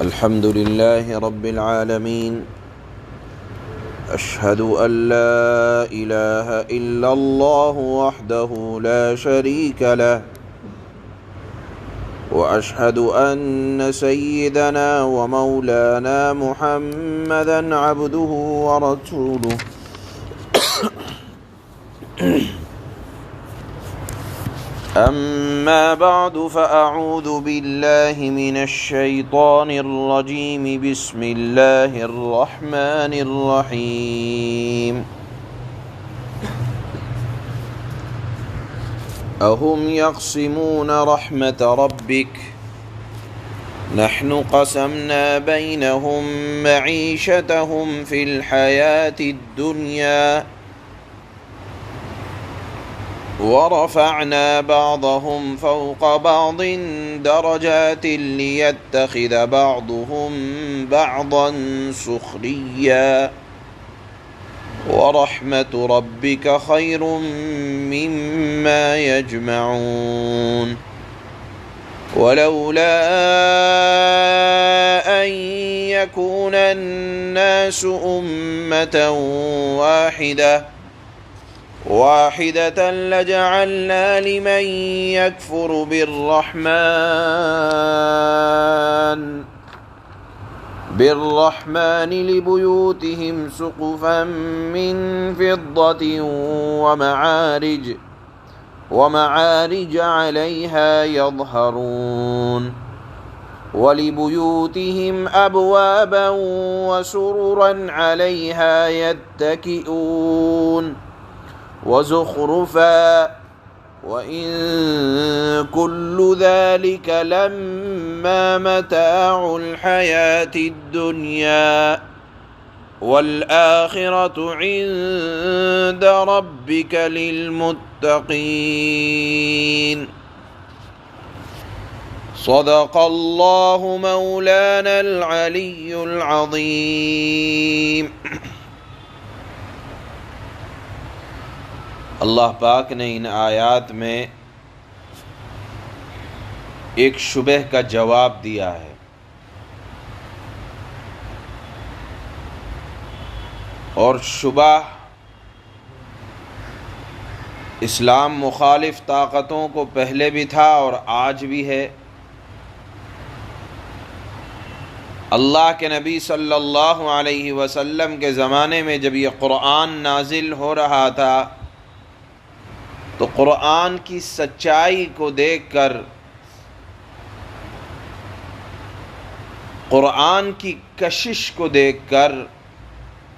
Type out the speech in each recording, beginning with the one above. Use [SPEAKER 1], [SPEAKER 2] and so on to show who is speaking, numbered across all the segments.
[SPEAKER 1] الحمد لله رب العالمين. أشهد أن لا إله إلا الله وحده لا شريك له، وأشهد أن سيدنا ومولانا محمدا عبده ورسوله. أما بعد فأعوذ بالله من الشيطان الرجيم. بسم الله الرحمن الرحيم. أهم يقسمون رحمة ربك نحن قسمنا بينهم معيشتهم في الحياة الدنيا ورفعنا بعضهم فوق بعض درجات ليتخذ بعضهم بعضا سخريا ورحمة ربك خير مما يجمعون. ولولا أن يكون الناس أمة واحدة لجعلنا لمن يكفر بالرحمن لبيوتهم سقفا من فضة ومعارج عليها يظهرون، ولبيوتهم أبوابا وسررا عليها يتكئون وزخرفا، وإن كل ذلك لما متاع الحياة الدنيا والآخرة عند ربك للمتقين. صدق الله مولانا العلي العظيم. اللہ پاک نے ان آیات میں ایک شبہ کا جواب دیا ہے، اور شبہ اسلام مخالف طاقتوں کو پہلے بھی تھا اور آج بھی ہے۔ اللہ کے نبی صلی اللہ علیہ وسلم کے زمانے میں جب یہ قرآن نازل ہو رہا تھا تو قرآن کی سچائی کو دیکھ کر، قرآن کی کشش کو دیکھ کر،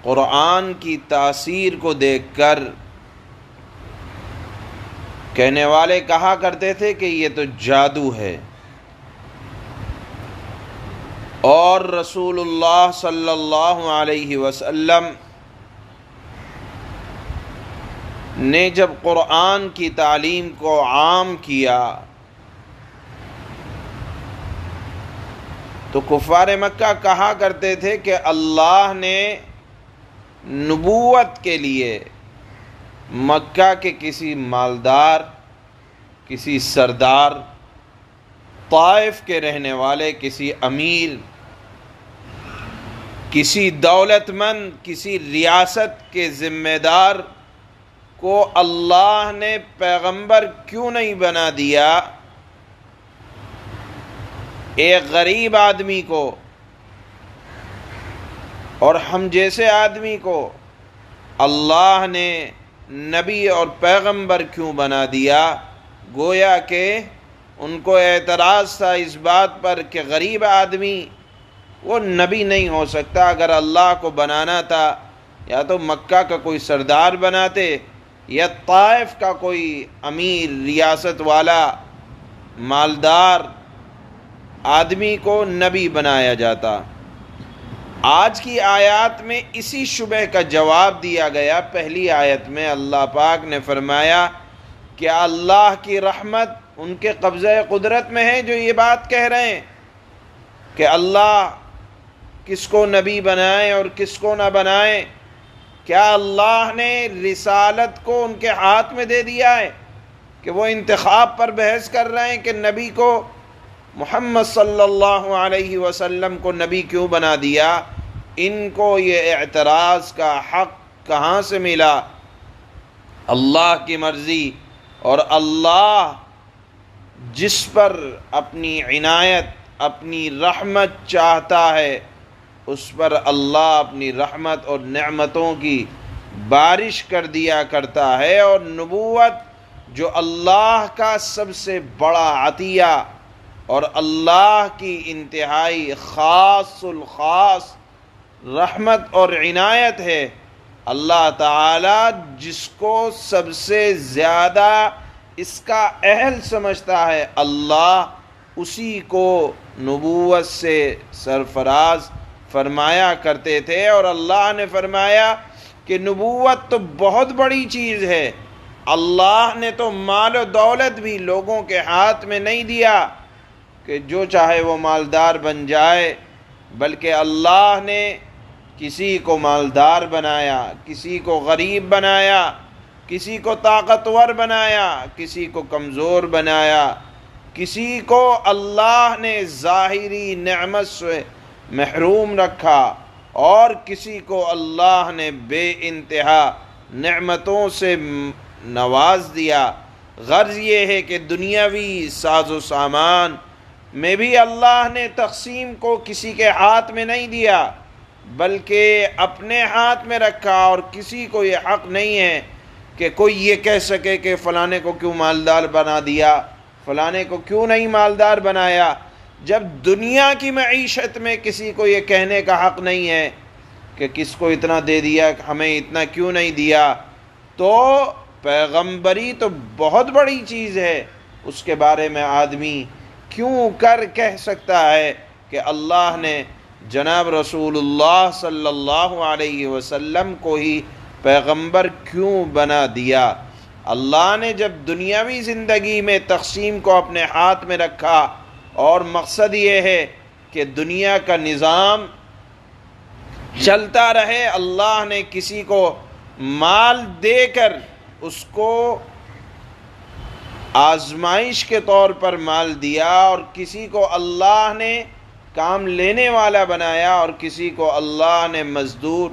[SPEAKER 1] قرآن کی تاثیر کو دیکھ کر کہنے والے کہا کرتے تھے کہ یہ تو جادو ہے، اور رسول اللہ صلی اللہ علیہ وسلم نے جب قرآن کی تعلیم کو عام کیا تو کفار مکہ کہا کرتے تھے کہ اللہ نے نبوت کے لیے مکہ کے کسی مالدار، کسی سردار، طائف کے رہنے والے کسی امیر، کسی دولت مند، کسی ریاست کے ذمہ دار کو اللہ نے پیغمبر کیوں نہیں بنا دیا؟ ایک غریب آدمی کو اور ہم جیسے آدمی کو اللہ نے نبی اور پیغمبر کیوں بنا دیا؟ گویا کہ ان کو اعتراض تھا اس بات پر کہ غریب آدمی وہ نبی نہیں ہو سکتا۔ اگر اللہ کو بنانا تھا یا تو مکہ کا کوئی سردار بناتے یا طائف کا کوئی امیر، ریاست والا، مالدار آدمی کو نبی بنایا جاتا۔ آج کی آیات میں اسی شبہ کا جواب دیا گیا۔ پہلی آیت میں اللہ پاک نے فرمایا کہ اللہ کی رحمت ان کے قبضہ قدرت میں ہے، جو یہ بات کہہ رہے ہیں کہ اللہ کس کو نبی بنائے اور کس کو نہ بنائے۔ کیا اللہ نے رسالت کو ان کے ہاتھ میں دے دیا ہے کہ وہ انتخاب پر بحث کر رہے ہیں کہ نبی کو محمد صلی اللہ علیہ وسلم کو نبی کیوں بنا دیا؟ ان کو یہ اعتراض کا حق کہاں سے ملا؟ اللہ کی مرضی، اور اللہ جس پر اپنی عنایت، اپنی رحمت چاہتا ہے اس پر اللہ اپنی رحمت اور نعمتوں کی بارش کر دیا کرتا ہے۔ اور نبوت جو اللہ کا سب سے بڑا عطیہ اور اللہ کی انتہائی خاص الخاص رحمت اور عنایت ہے، اللہ تعالی جس کو سب سے زیادہ اس کا اہل سمجھتا ہے، اللہ اسی کو نبوت سے سرفراز فرمایا کرتے تھے۔ اور اللہ نے فرمایا کہ نبوت تو بہت بڑی چیز ہے، اللہ نے تو مال و دولت بھی لوگوں کے ہاتھ میں نہیں دیا کہ جو چاہے وہ مالدار بن جائے، بلکہ اللہ نے کسی کو مالدار بنایا، کسی کو غریب بنایا، کسی کو طاقتور بنایا، کسی کو کمزور بنایا، کسی کو اللہ نے ظاہری نعمت سے محروم رکھا اور کسی کو اللہ نے بے انتہا نعمتوں سے نواز دیا۔ غرض یہ ہے کہ دنیاوی ساز و سامان میں بھی اللہ نے تقسیم کو کسی کے ہاتھ میں نہیں دیا بلکہ اپنے ہاتھ میں رکھا، اور کسی کو یہ حق نہیں ہے کہ کوئی یہ کہہ سکے کہ فلانے کو کیوں مالدار بنا دیا، فلانے کو کیوں نہیں مالدار بنایا۔ جب دنیا کی معیشت میں کسی کو یہ کہنے کا حق نہیں ہے کہ کس کو اتنا دے دیا، ہمیں اتنا کیوں نہیں دیا، تو پیغمبری تو بہت بڑی چیز ہے، اس کے بارے میں آدمی کیوں کر کہہ سکتا ہے کہ اللہ نے جناب رسول اللہ صلی اللہ علیہ وسلم کو ہی پیغمبر کیوں بنا دیا؟ اللہ نے جب دنیاوی زندگی میں تقسیم کو اپنے ہاتھ میں رکھا، اور مقصد یہ ہے کہ دنیا کا نظام چلتا رہے، اللہ نے کسی کو مال دے کر اس کو آزمائش کے طور پر مال دیا، اور کسی کو اللہ نے کام لینے والا بنایا، اور کسی کو اللہ نے مزدور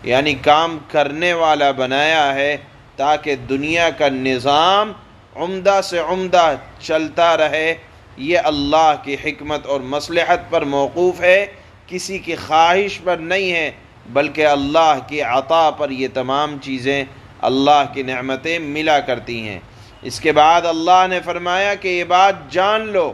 [SPEAKER 1] یعنی کام کرنے والا بنایا ہے، تاکہ دنیا کا نظام عمدہ سے عمدہ چلتا رہے۔ یہ اللہ کی حکمت اور مصلحت پر موقوف ہے، کسی کی خواہش پر نہیں ہے، بلکہ اللہ کی عطا پر یہ تمام چیزیں، اللہ کی نعمتیں ملا کرتی ہیں۔ اس کے بعد اللہ نے فرمایا کہ یہ بات جان لو،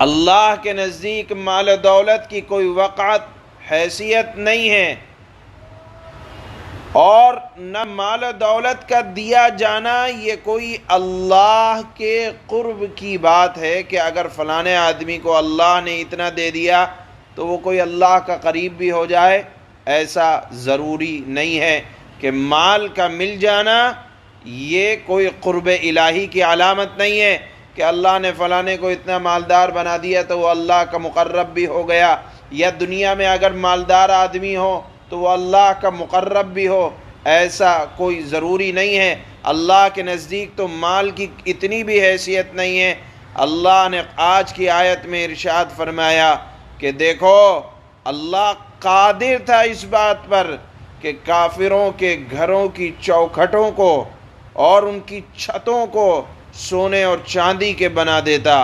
[SPEAKER 1] اللہ کے نزدیک مال و دولت کی کوئی وقعت حیثیت نہیں ہے، اور نہ مال و دولت کا دیا جانا یہ کوئی اللہ کے قرب کی بات ہے کہ اگر فلانے آدمی کو اللہ نے اتنا دے دیا تو وہ کوئی اللہ کا قریب بھی ہو جائے۔ ایسا ضروری نہیں ہے کہ مال کا مل جانا یہ کوئی قرب الہی کی علامت نہیں ہے کہ اللہ نے فلانے کو اتنا مالدار بنا دیا تو وہ اللہ کا مقرب بھی ہو گیا، یا دنیا میں اگر مالدار آدمی ہو تو وہ اللہ کا مقرب بھی ہو۔ ایسا کوئی ضروری نہیں ہے، اللہ کے نزدیک تو مال کی اتنی بھی حیثیت نہیں ہے۔ اللہ نے آج کی آیت میں ارشاد فرمایا کہ دیکھو اللہ قادر تھا اس بات پر کہ کافروں کے گھروں کی چوکھٹوں کو اور ان کی چھتوں کو سونے اور چاندی کے بنا دیتا،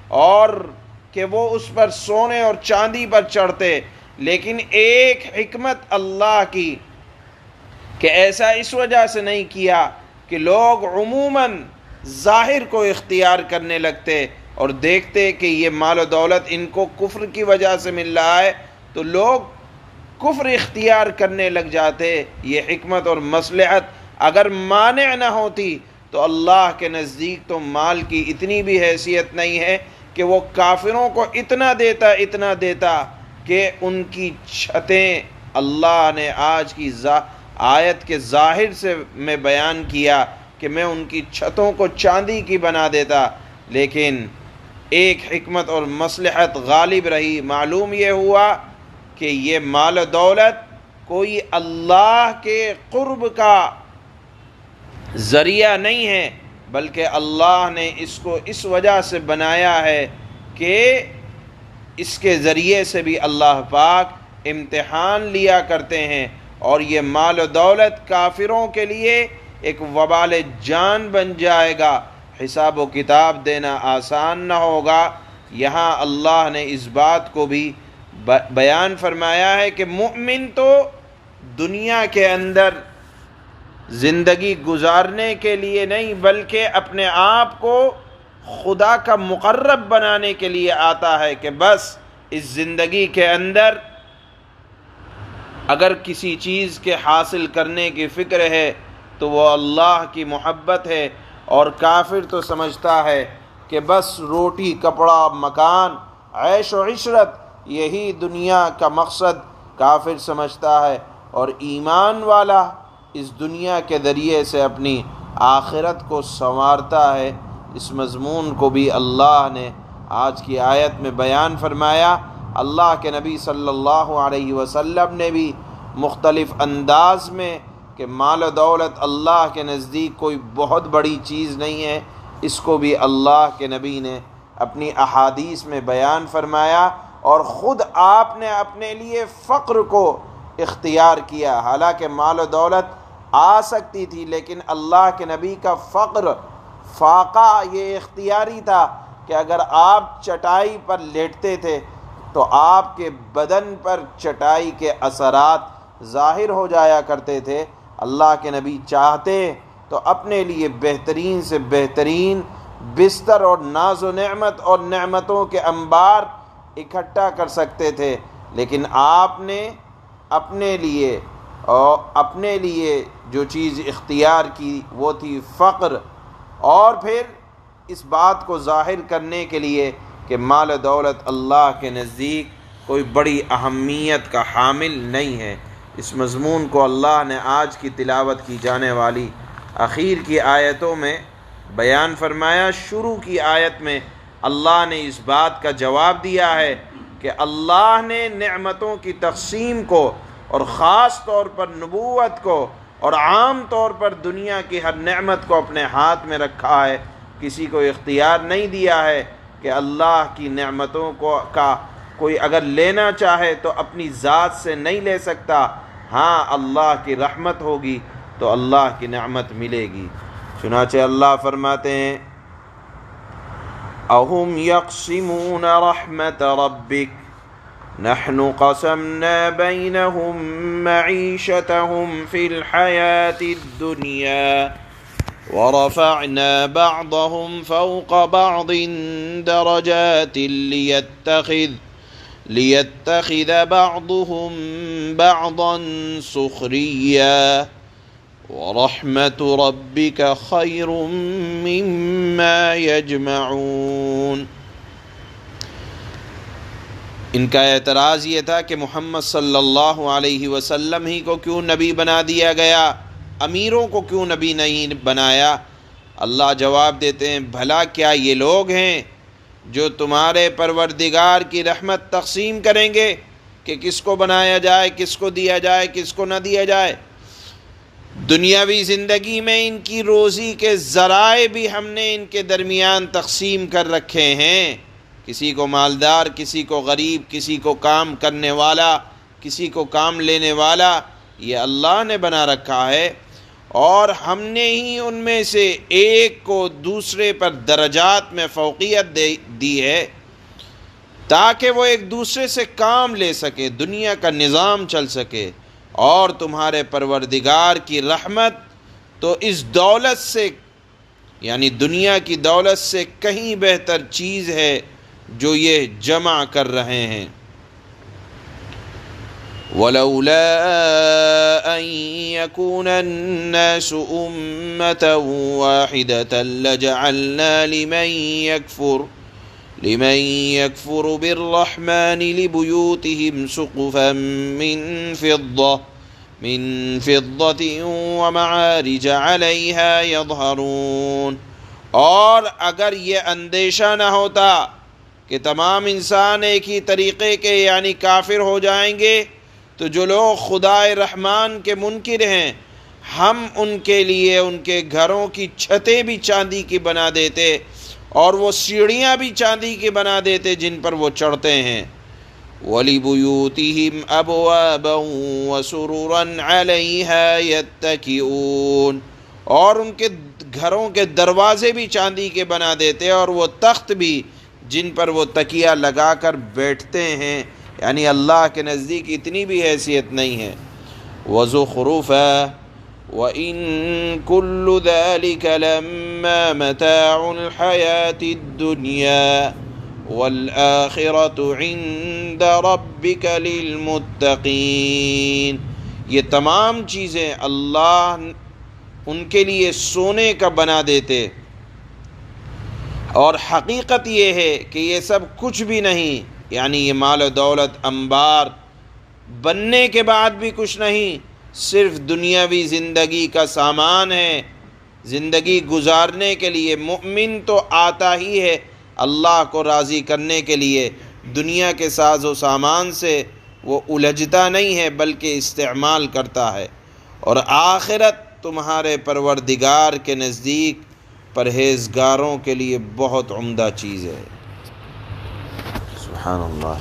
[SPEAKER 1] اور کہ وہ اس پر سونے اور چاندی پر چڑھتے، لیکن ایک حکمت اللہ کی کہ ایسا اس وجہ سے نہیں کیا کہ لوگ عموماً ظاہر کو اختیار کرنے لگتے اور دیکھتے کہ یہ مال و دولت ان کو کفر کی وجہ سے مل رہا ہے تو لوگ کفر اختیار کرنے لگ جاتے۔ یہ حکمت اور مصلحت اگر مانع نہ ہوتی تو اللہ کے نزدیک تو مال کی اتنی بھی حیثیت نہیں ہے کہ وہ کافروں کو اتنا دیتا کہ ان کی چھتیں، اللہ نے آج کی آیت کے ظاہر سے میں بیان کیا کہ میں ان کی چھتوں کو چاندی کی بنا دیتا، لیکن ایک حکمت اور مصلحت غالب رہی۔ معلوم یہ ہوا کہ یہ مال و دولت کوئی اللہ کے قرب کا ذریعہ نہیں ہے، بلکہ اللہ نے اس کو اس وجہ سے بنایا ہے کہ اس کے ذریعے سے بھی اللہ پاک امتحان لیا کرتے ہیں، اور یہ مال و دولت کافروں کے لیے ایک وبال جان بن جائے گا، حساب و کتاب دینا آسان نہ ہوگا۔ یہاں اللہ نے اس بات کو بھی بیان فرمایا ہے کہ مومن تو دنیا کے اندر زندگی گزارنے کے لیے نہیں، بلکہ اپنے آپ کو خدا کا مقرب بنانے کے لیے آتا ہے، کہ بس اس زندگی کے اندر اگر کسی چیز کے حاصل کرنے کی فکر ہے تو وہ اللہ کی محبت ہے، اور کافر تو سمجھتا ہے کہ بس روٹی کپڑا مکان عیش و عشرت یہی دنیا کا مقصد کافر سمجھتا ہے، اور ایمان والا اس دنیا کے ذریعے سے اپنی آخرت کو سنوارتا ہے۔ اس مضمون کو بھی اللہ نے آج کی آیت میں بیان فرمایا۔ اللہ کے نبی صلی اللہ علیہ وسلم نے بھی مختلف انداز میں کہ مال و دولت اللہ کے نزدیک کوئی بہت بڑی چیز نہیں ہے، اس کو بھی اللہ کے نبی نے اپنی احادیث میں بیان فرمایا، اور خود آپ نے اپنے لیے فقر کو اختیار کیا۔ حالانکہ مال و دولت آ سکتی تھی، لیکن اللہ کے نبی کا فاقہ یہ اختیاری تھا کہ اگر آپ چٹائی پر لیٹتے تھے تو آپ کے بدن پر چٹائی کے اثرات ظاہر ہو جایا کرتے تھے۔ اللہ کے نبی چاہتے تو اپنے لیے بہترین سے بہترین بستر اور ناز و نعمت اور نعمتوں کے انبار اکٹھا کر سکتے تھے، لیکن آپ نے اپنے لیے جو چیز اختیار کی وہ تھی فقر، اور پھر اس بات کو ظاہر کرنے کے لیے کہ مال و دولت اللہ کے نزدیک کوئی بڑی اہمیت کا حامل نہیں ہے۔ اس مضمون کو اللہ نے آج کی تلاوت کی جانے والی اخیر کی آیتوں میں بیان فرمایا۔ شروع کی آیت میں اللہ نے اس بات کا جواب دیا ہے کہ اللہ نے نعمتوں کی تقسیم کو، اور خاص طور پر نبوت کو، اور عام طور پر دنیا کی ہر نعمت کو اپنے ہاتھ میں رکھا ہے۔ کسی کو اختیار نہیں دیا ہے کہ اللہ کی نعمتوں کا کوئی اگر لینا چاہے تو اپنی ذات سے نہیں لے سکتا، ہاں اللہ کی رحمت ہوگی تو اللہ کی نعمت ملے گی۔ چنانچہ اللہ فرماتے ہیں اَهُمْ يَقْسِمُونَ رَحْمَةَ رَبِّكَ نَحْنُ قَسَمْنَا بَيْنَهُمْ مَعِيشَتَهُمْ فِي الْحَيَاةِ الدُّنْيَا وَرَفَعْنَا بَعْضَهُمْ فَوْقَ بَعْضٍ دَرَجَاتٍ لِيَتَّخِذَ بَعْضُهُمْ بَعْضًا سُخْرِيًّا وَرَحْمَةُ رَبِّكَ خَيْرٌ مِّمَّا يَجْمَعُونَ۔ ان کا اعتراض یہ تھا کہ محمد صلی اللہ علیہ وسلم ہی کو کیوں نبی بنا دیا گیا، امیروں کو کیوں نبی نہیں بنایا؟ اللہ جواب دیتے ہیں بھلا کیا یہ لوگ ہیں جو تمہارے پروردگار کی رحمت تقسیم کریں گے کہ کس کو بنایا جائے، کس کو دیا جائے، کس کو نہ دیا جائے؟ دنیاوی زندگی میں ان کی روزی کے ذرائع بھی ہم نے ان کے درمیان تقسیم کر رکھے ہیں، کسی کو مالدار، کسی کو غریب، کسی کو کام کرنے والا، کسی کو کام لینے والا، یہ اللہ نے بنا رکھا ہے، اور ہم نے ہی ان میں سے ایک کو دوسرے پر درجات میں فوقیت دی ہے تاکہ وہ ایک دوسرے سے کام لے سکے، دنیا کا نظام چل سکے۔ اور تمہارے پروردگار کی رحمت تو اس دولت سے، یعنی دنیا کی دولت سے کہیں بہتر چیز ہے جو یہ جمع کر رہے ہیں۔ وَلَوْلَا أَن يَكُونَ النَّاسُ أُمَّةً وَاحِدَةً لَجَعَلْنَا لِمَن يَكْفُرُ بِالرَّحْمَنِ لِبُيُوتِهِمْ سُقُفًا مِّن فِضَّةٍ وَمَعَارِجَ عَلَيْهَا يَظْهَرُونَ۔ اور اگر یہ اندیشہ نہ ہوتا کہ تمام انسان ایک ہی طریقے کے یعنی کافر ہو جائیں گے، تو جو لوگ خدائے رحمان کے منکر ہیں ہم ان کے لیے ان کے گھروں کی چھتیں بھی چاندی کی بنا دیتے، اور وہ سیڑھیاں بھی چاندی کی بنا دیتے جن پر وہ چڑھتے ہیں۔ وَلِبُيُوتِهِمْ أَبْوَابًا وَسُرُرًا عَلَيْهَا يَتَّكِئُونَ، اور ان کے گھروں کے دروازے بھی چاندی کے بنا دیتے اور وہ تخت بھی جن پر وہ تکیہ لگا کر بیٹھتے ہیں، یعنی اللہ کے نزدیک اتنی بھی حیثیت نہیں ہے۔ وَزُخْرُفًا وَإِن كُلُّ ذَلِكَ لَمَّا مَتَاعُ الْحَيَاةِ الدُّنْيَا وَالْآخِرَةُ عِندَ رَبِّكَ لِلْمُتَّقِينَ، یہ تمام چیزیں اللہ ان کے لیے سونے کا بنا دیتے، اور حقیقت یہ ہے کہ یہ سب کچھ بھی نہیں، یعنی یہ مال و دولت انبار بننے کے بعد بھی کچھ نہیں، صرف دنیاوی زندگی کا سامان ہے، زندگی گزارنے کے لیے۔ مومن تو آتا ہی ہے اللہ کو راضی کرنے کے لیے، دنیا کے ساز و سامان سے وہ الجھتا نہیں ہے بلکہ استعمال کرتا ہے، اور آخرت تمہارے پروردگار کے نزدیک پرہیزگاروں کے لیے بہت عمدہ چیز ہے۔ سبحان اللہ۔